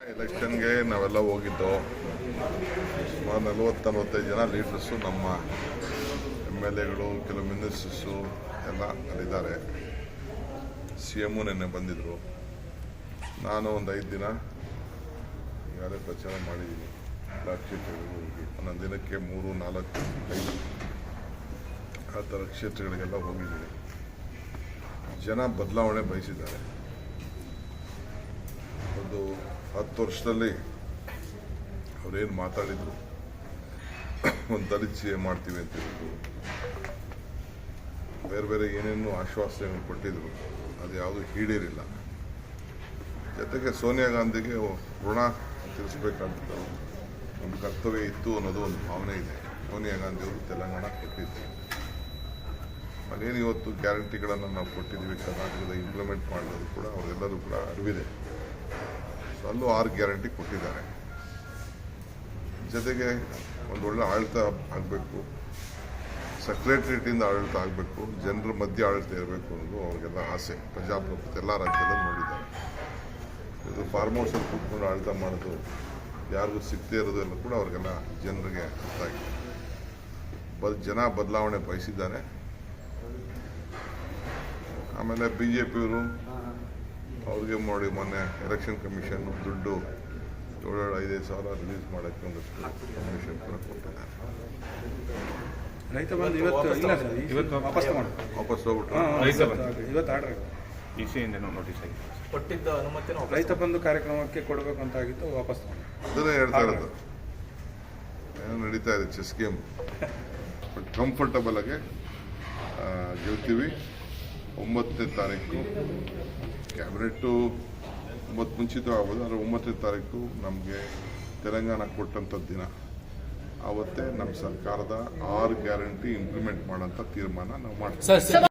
ಎಲೆಕ್ಷನ್ಗೆ ನಾವೆಲ್ಲ ಹೋಗಿದ್ದು ಸುಮಾರು 40-45 ಜನ ಲೀಡರ್ಸು ನಮ್ಮ MLAಗಳು ಕೆಲವು ಮಿನಿಸ್ಟರ್ಸು ಎಲ್ಲ ಅಲ್ಲಿದ್ದಾರೆ. CM ನೆನ್ನೆ ಬಂದಿದ್ದರು. ನಾನು ಒಂದು 5 ದಿನ ಈಗಾಗಲೇ ಪ್ರಚಾರ ಮಾಡಿದ್ದೀನಿ. ಎಲ್ಲ ಕ್ಷೇತ್ರಗಳಿಗೆ ಹೋಗಿ ಒಂದೊಂದು ದಿನಕ್ಕೆ 3, 4, 5 ಆ ಥರ ಕ್ಷೇತ್ರಗಳಿಗೆಲ್ಲ ಹೋಗಿದ್ದೀನಿ. ಜನ ಬದಲಾವಣೆ ಬಯಸಿದ್ದಾರೆ. ಒಂದು 10 ವರ್ಷದಲ್ಲಿ ಅವರೇನು ಮಾತಾಡಿದರು, ಒಂದು ದಲಿತ CM ಮಾಡ್ತೀವಿ ಅಂತ ಹೇಳಿದ್ರು, ಬೇರೆ ಬೇರೆ ಏನೇನು ಆಶ್ವಾಸನೆಗಳು ಕೊಟ್ಟಿದ್ರು, ಅದು ಯಾವುದು ಈಡೇರಿಲ್ಲ. ಜೊತೆಗೆ ಸೋನಿಯಾ ಗಾಂಧಿಗೆ ಋಣ ತೀರಿಸಬೇಕಾದ ಒಂದು ಕರ್ತವ್ಯ ಇತ್ತು ಅನ್ನೋದು ಒಂದು ಭಾವನೆ ಇದೆ. ಸೋನಿಯಾ ಗಾಂಧಿಯವರು ತೆಲಂಗಾಣ ಕೊಟ್ಟಿದ್ರು. ಅದೇನು ಇವತ್ತು ಗ್ಯಾರಂಟಿಗಳನ್ನು ನಾವು ಕೊಟ್ಟಿದ್ದೀವಿ ಕರ್ನಾಟಕದ ಇಂಪ್ಲಿಮೆಂಟ್ ಮಾಡೋದು ಕೂಡ ಅವರೆಲ್ಲರೂ ಕೂಡ ಅರಿವಿದೆ. ಸೊ ಅಲ್ಲೂ 6 ಗ್ಯಾರಂಟಿ ಕೊಟ್ಟಿದ್ದಾರೆ. ಜೊತೆಗೆ ಒಂದು ಒಳ್ಳೆ ಆಡಳಿತ ಆಗಬೇಕು, ಸೆಕ್ರೆಟರಿಯೇಟಿಂದ ಆಡಳಿತ ಆಗಬೇಕು, ಜನರ ಮಧ್ಯೆ ಆಡಳಿತ ಇರಬೇಕು ಅನ್ನೋದು ಅವ್ರಿಗೆಲ್ಲ ಆಸೆ. ಪ್ರಜಾಪ್ರಭುತ್ವ ಎಲ್ಲ ರಾಜ್ಯದಲ್ಲೂ ನೋಡಿದ್ದಾರೆ. ಇದು ಫಾರ್ಮ್ ಹೌಸಲ್ಲಿ ಕೂತ್ಕೊಂಡು ಆಡಳಿತ ಮಾಡೋದು, ಯಾರಿಗೂ ಸಿಗದೇ ಇರೋದೆಲ್ಲ ಕೂಡ ಅವ್ರಿಗೆಲ್ಲ ಜನರಿಗೆ ಅರ್ಥ ಆಗಿದೆ. ಜನ ಬದಲಾವಣೆ ಬಯಸಿದ್ದಾರೆ. ಆಮೇಲೆ BJPಯವರು ಅವ್ರಿಗೆ ಮಾಡಿ ಮೊನ್ನೆ ಎಲೆಕ್ಷನ್ ಕಮಿಷನ್ ದುಡ್ಡು 7,500 ಸಾವಿರ ರಿಲೀಸ್ ಮಾಡೋಕ್ಕೆ ಒಂದಷ್ಟು ಕಮಿಷನ್ ಕೂಡ ಕೊಟ್ಟಿದ್ದಾರೆ. ರೈತ ಬಂದು ಇವತ್ತು ವಾಪಸ್ ಹೋಗ್ಬಿಟ್ಟು ಇವತ್ತು ಆರ್ಡರ್ ECಯಿಂದ ನೋಟಿಸ್ ಆಗಿದೆ. ಕೊಟ್ಟಿದ್ದ ಅನುಮತಿನ ರೈತ ಬಂಧು ಕಾರ್ಯಕ್ರಮಕ್ಕೆ ಕೊಡಬೇಕು ಅಂತ ಆಗಿತ್ತು, ವಾಪಸ್ ಅದನ್ನೇ ಹೇಳ್ತಾ ಇರೋದು. ಏನೋ ನಡೀತಾ ಇದೆ ಚೆಸ್ ಗೇಮ್. ಬಟ್ ಕಂಫರ್ಟಬಲ್ ಆಗಿ ಗೆಲ್ತೀವಿ. 9ನೇ ತಾರೀಕು ಕ್ಯಾಬಿನೆಟ್ಟು 9 ಮುಂಚಿತ ಆಗ್ಬೋದು, ಆದರೆ 9ನೇ ತಾರೀಕು ನಮಗೆ ತೆಲಂಗಾಣ ಕೊಟ್ಟಂಥ ದಿನ. ಆವತ್ತೇ ನಮ್ಮ ಸರ್ಕಾರದ 6 ಗ್ಯಾರಂಟಿ ಇಂಪ್ಲಿಮೆಂಟ್ ಮಾಡೋಂಥ ತೀರ್ಮಾನ ನಾವು ಮಾಡ್ತೀವಿ.